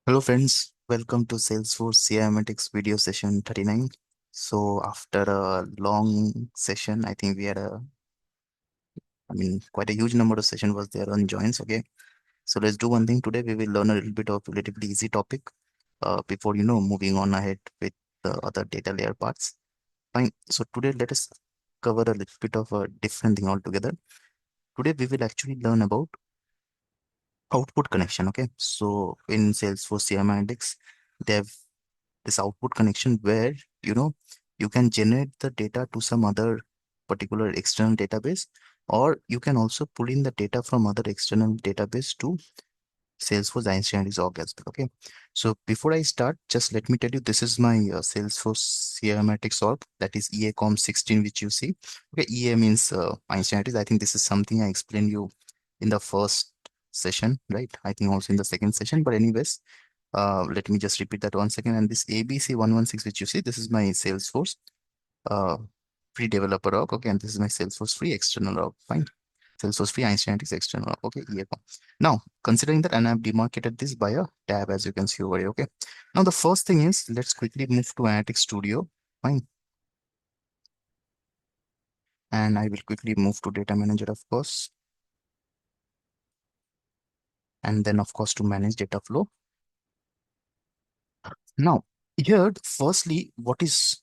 Hello friends, welcome to Salesforce 𝑶𝒖𝒕𝒑𝒐 video session 39. So after a long session, I think we had quite a huge number of session was there on joins. Okay, so let's do one thing today. We will learn a little bit of relatively easy topic before moving on ahead with the other data layer parts. Fine. So today let us cover a little bit of a different thing altogether. Today we will actually learn about output connection. Okay, so in Salesforce 𝑐RM they have this output connection where you know you can generate the data to some other particular external database, or you can also pull in the data from other external database to Salesforce Einstein org as well. Okay, so before I start, just let me tell you, this is my Salesforce 𝑐RM org, that is EACOM 16, which you see. Okay, EA means Einstein. I think this is something I explained you in the first session, right? I think also in the second session, but anyways, let me just repeat that once again. And this ABC116, which you see, this is my Salesforce uh, free developer org. Okay, and this is my Salesforce free external org. Fine. Salesforce free Einstein external org. Okay, yeah. Now, considering that, and I've demarcated this by a tab, as you can see over here. Okay. Now, the first thing is, let's quickly move to Analytics Studio. Fine. And I will quickly move to Data Manager, of course. And then, of course, to manage data flow. Now, here, firstly, what is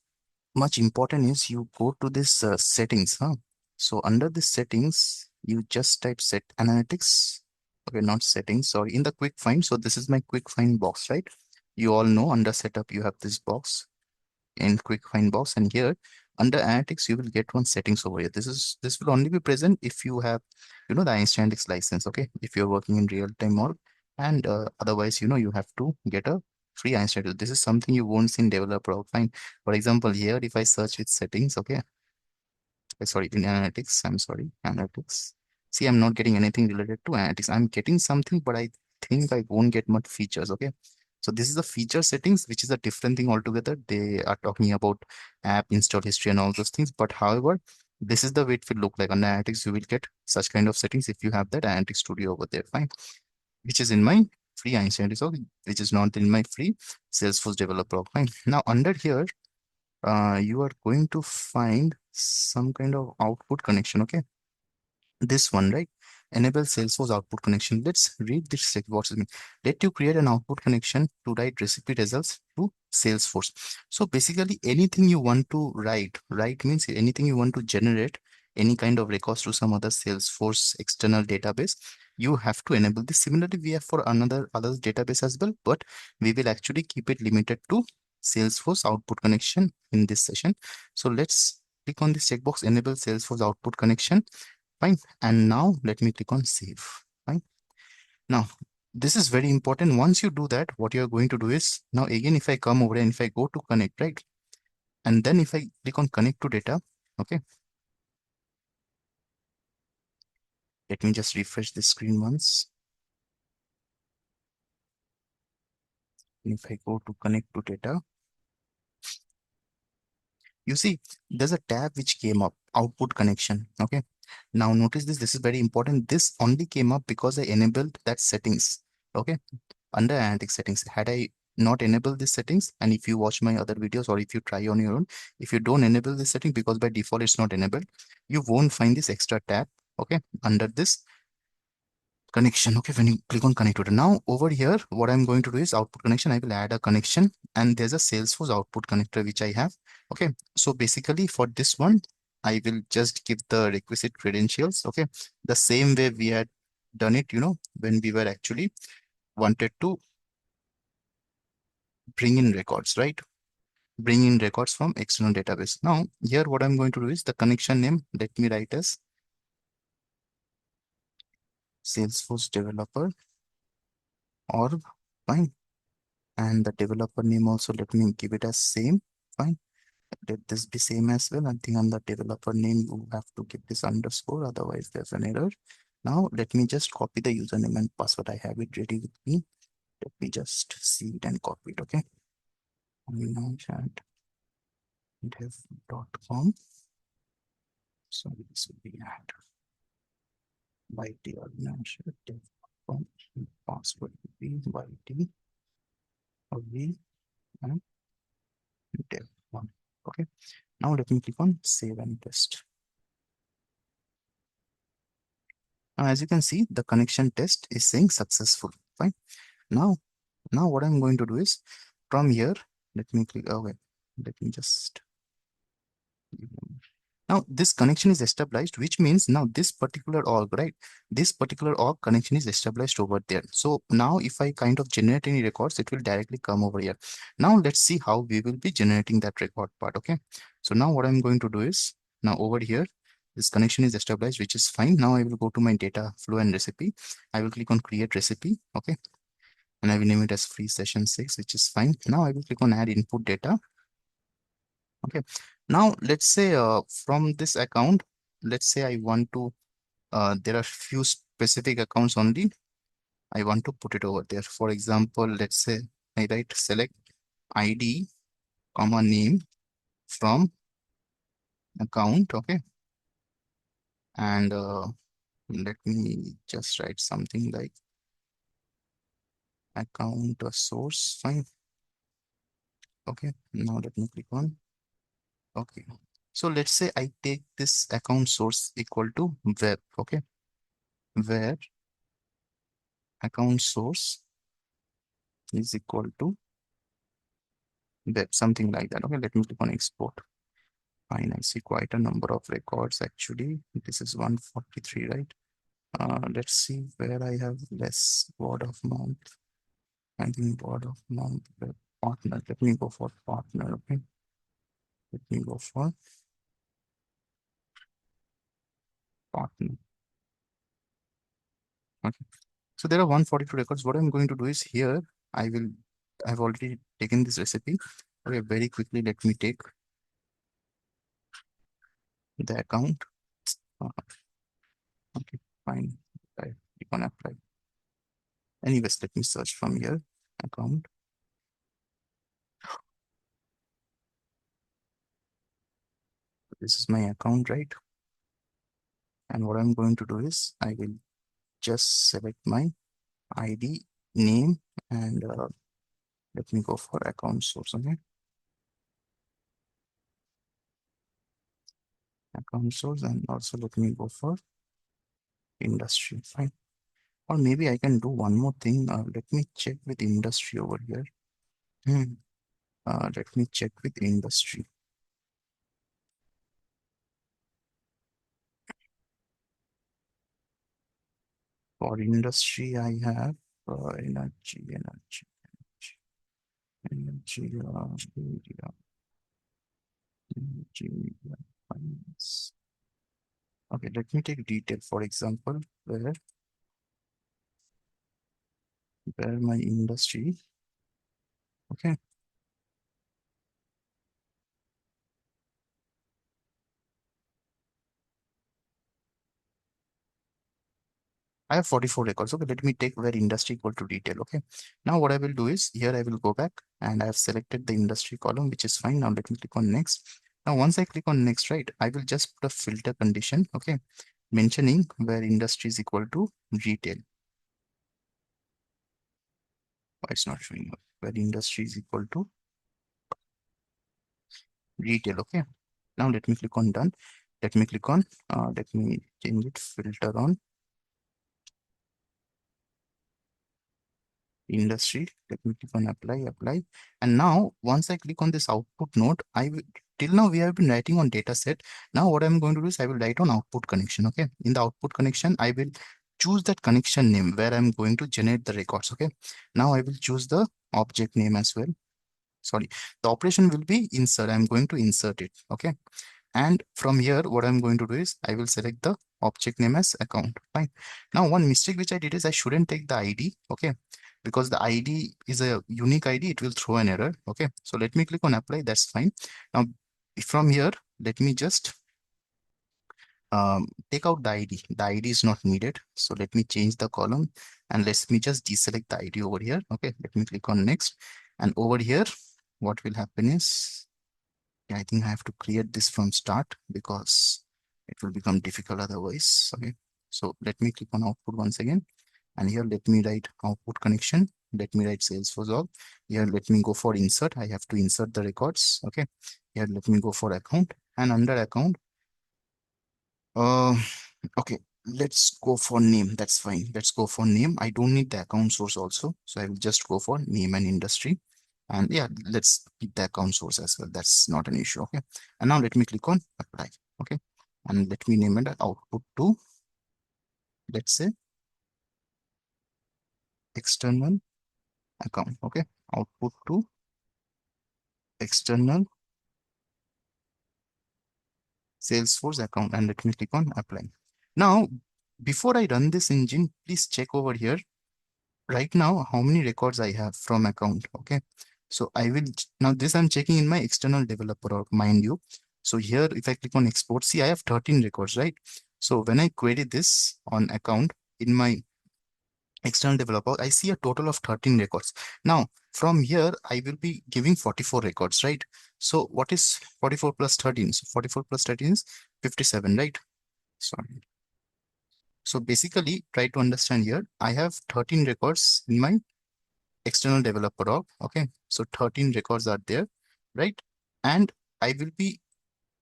much important is you go to this settings. So under the settings, you just type set analytics. Okay, not settings, sorry, in the quick find. So this is my quick find box, right? You all know under setup, you have this box in quick find box, and here under analytics, you will get one settings over here. This will only be present if you have, the Einstein license. Okay, if you're working in real time mode, and otherwise, you have to get a free Einstein. This is something you won't see in developer. Fine. For example, here, if I search with settings, okay, sorry, in analytics, I'm sorry, analytics. See, I'm not getting anything related to analytics. I'm getting something, but I think I won't get much features. Okay. So this is the feature settings, which is a different thing altogether. They are talking about app install history and all those things. But however, this is the way it will look like. On analytics, you will get such kind of settings if you have that Analytics Studio over there. Fine. Which is in my free Einstein Resolve, which is not in my free Salesforce developer. Fine. Now under here, you are going to find some kind of output connection. Okay, this one, right? Enable Salesforce output connection. Let's read this. What it mean? Let you create an output connection to write recipe results to Salesforce. So basically, anything you want to write means anything you want to generate, any kind of records to some other Salesforce external database, you have to enable this. Similarly, we have for other database as well, but we will actually keep it limited to Salesforce output connection in this session. So let's click on this checkbox, enable Salesforce output connection. Fine. And now let me click on save. Fine. Now, this is very important. Once you do that, what you're going to do is, now again, if I come over and if I go to connect, right? And then if I click on connect to data, okay. Let me just refresh the screen once. And if I go to connect to data, you see, there's a tab which came up, output connection. Okay. Now notice this is very important. This only came up because I enabled that settings. Okay. Under analytics settings, had I not enabled these settings, and if you watch my other videos or if you try on your own, if you don't enable this setting, because by default it's not enabled, you won't find this extra tab. Okay, under this connection. Okay, when you click on connect to, now over here, what I'm going to do is output connection. I will add a connection, and there's a Salesforce output connector which I have. Okay, so basically for this one, I will just give the requisite credentials. Okay, the same way we had done it, when we were actually wanted to bring in records, right? Bring in records from external database. Now, here what I'm going to do is the connection name, let me write as Salesforce developer or fine. And the developer name also, let me give it as same. Fine. Let this be same as well. I think on the developer name, you have to give this underscore, otherwise there's an error. Now, let me just copy the username and password. I have it ready with me. Let me just see it and copy it. Okay. Dev.com. So this will be add by the organizer. Dev.com. Password will be YT. V and dev1. Okay. Now let me click on save and test. Now, as you can see, the connection test is saying successful. Fine. Now, what I'm going to do is from here, let me click. Okay. Let me just. Now this connection is established, which means now this particular org, right? This particular org connection is established over there. So now if I kind of generate any records, it will directly come over here. Now let's see how we will be generating that record part. Okay. So now what I'm going to do is now over here, this connection is established, which is fine. Now I will go to my data flow and recipe. I will click on create recipe. Okay. And I will name it as free session 6, which is fine. Now I will click on add input data. Okay. Now let's say from this account, let's say I want to, there are few specific accounts only. I want to put it over there. For example, let's say I write select ID, comma name from account. Okay. And let me just write something like account source. Fine. Okay. Now let me click on. Okay. So let's say I take this account source equal to web. Okay. Where account source is equal to web, something like that. Okay, let me click on export. Fine, I see quite a number of records actually. This is 143, right? Let's see where I have less word of mouth. I think word of mouth partner. Let me go for partner. Okay, let me go for partner. Okay, so there are 142 records. What I'm going to do is here I've already taken this recipe. Okay, very quickly let me take the account. Uh, okay, fine. I click on apply. Anyways, let me search from here. Account. This is my account, right? And what I'm going to do is I will just select my ID, name, and let me go for account source. Okay. Account source, and also let me go for industry. Fine. Or maybe I can do one more thing. Let me check with industry over here. Hmm. Let me check with industry. For industry, I have media, media, finance. Okay, let me take detail, for example, where my industry. Okay. I have 44 records. Okay, let me take where industry equal to detail. Okay. Now what I will do is here I will go back and I have selected the industry column, which is fine. Now let me click on next. Now once I click on next, right, I will just put a filter condition. Okay, mentioning where industry is equal to retail. Why it's not showing up? Where industry is equal to retail. Okay. Now let me click on done. Let me click on, let me change it, filter on industry. Let me click on apply. And now once I click on this output node, I will, till now we have been writing on data set. Now what I'm going to do is I will write on output connection. Okay. In the output connection, I will choose that connection name where I'm going to generate the records. Okay. Now I will choose the object name as well. Sorry, the operation will be insert. I'm going to insert it. Okay. And from here, what I'm going to do is I will select the object name as account. Fine. Now, one mistake which I did is I shouldn't take the ID. Okay. Because the ID is a unique ID, it will throw an error. Okay. So let me click on apply. That's fine. Now, from here, let me just take out the ID. The ID is not needed. So let me change the column and let me just deselect the ID over here. Okay. Let me click on next. And over here, what will happen is, yeah, I think I have to create this from start because it will become difficult otherwise. Okay. So let me click on output once again. And here, let me write output connection. let me write Salesforce org. Here, let me go for insert. I have to insert the records. Okay. Here, let me go for account, and under account, uh, okay, let's go for name. That's fine. Let's go for name. I don't need the account source also. So I will just go for name and industry. And yeah, let's keep the account source as well. That's not an issue. Okay. And now let me click on apply. Okay. And let me name it output to, let's say, external account. Okay. Output to external Salesforce account. And let me click on apply. Now, before I run this engine, please check over here right now how many records I have from account. Okay. So I will now this I'm checking in my external developer org, mind you. So here, if I click on export, see I have 13 records, right? So when I query this on account in my external developer, I see a total of 13 records. Now from here, I will be giving 44 records, right? So what is 44 plus 13? So 44 plus 13 is 57, right? Sorry. So basically, try to understand here. I have 13 records in my external developer org. Okay, so 13 records are there, right? And I will be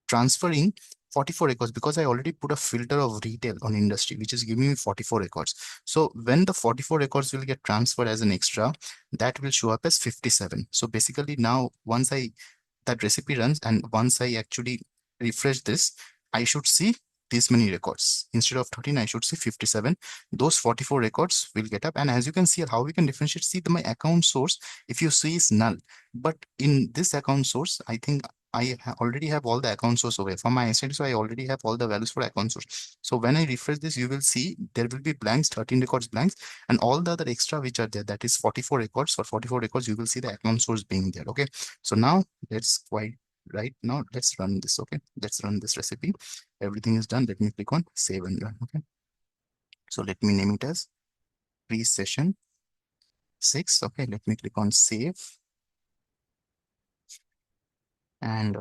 transferring 44 records because I already put a filter of retail on industry, which is giving me 44 records. So when the 44 records will get transferred as an extra, that will show up as 57. So basically now once that recipe runs and once I actually refresh this, I should see these many records. Instead of 13, I should see 57. Those 44 records will get up. And as you can see how we can differentiate, see my account source, if you see is null. But in this account source, I think already have all the account source over here. For my instance, so I already have all the values for account source. So when I refresh this, you will see there will be blanks, 13 records blanks, and all the other extra which are there, that is 44 records. For 44 records, you will see the account source being there. Okay. So now let's run this. Okay. Let's run this recipe. Everything is done. Let me click on save and run. Okay. So let me name it as pre-session 6. Okay. Let me click on save. And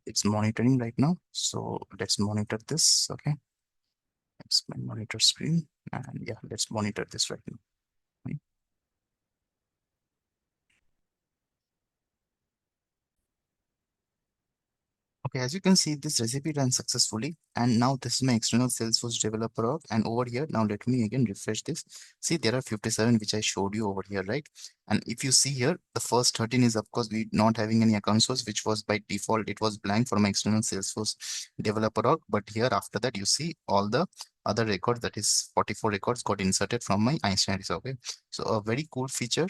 it's monitoring right now. So let's monitor this. Okay. It's my monitor screen. And yeah, let's monitor this right now. Right. Okay, as you can see, this recipe ran successfully. And now this is my external Salesforce developer org. And over here, now let me again refresh this. See, there are 57, which I showed you over here, right? And if you see here, the first 13 is, of course, we not having any account source, which was by default, it was blank for my external Salesforce developer org. But here, after that, you see all the other records, that is 44 records got inserted from my Einstein. Okay. So a very cool feature.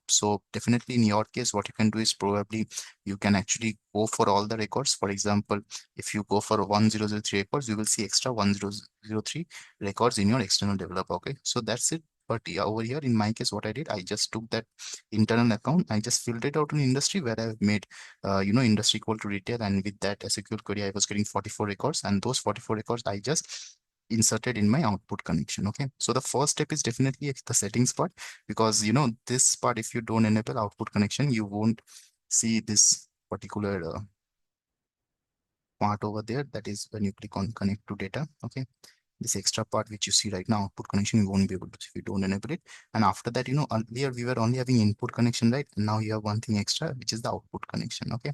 So definitely in your case, what you can do is probably you can actually go for all the records. For example, if you go for 1003 records, you will see extra 1003 records in your external developer. Okay, so that's it. But yeah, over here in my case, what I did, I just took that internal account, I just filled it out in industry where I've made industry equal to retail, and with that SQL query I was getting 44 records, and those 44 records I just inserted in my output connection. Okay, so the first step is definitely the settings part, because this part, if you don't enable output connection, you won't see this particular part over there. That is when you click on connect to data. Okay, this extra part which you see right now, output connection, you won't be able to if you don't enable it. And after that, earlier we were only having input connection, right? And now you have one thing extra, which is the output connection. Okay,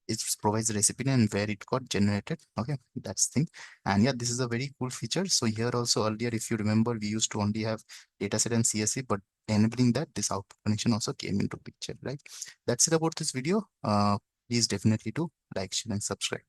it provides the recipe and where it got generated. Okay, that's the thing. And yeah, this is a very cool feature. So here also, earlier, if you remember, we used to only have dataset and CSV, but enabling that, this output connection also came into picture, right? That's it about this video. Please definitely do like, share, and subscribe.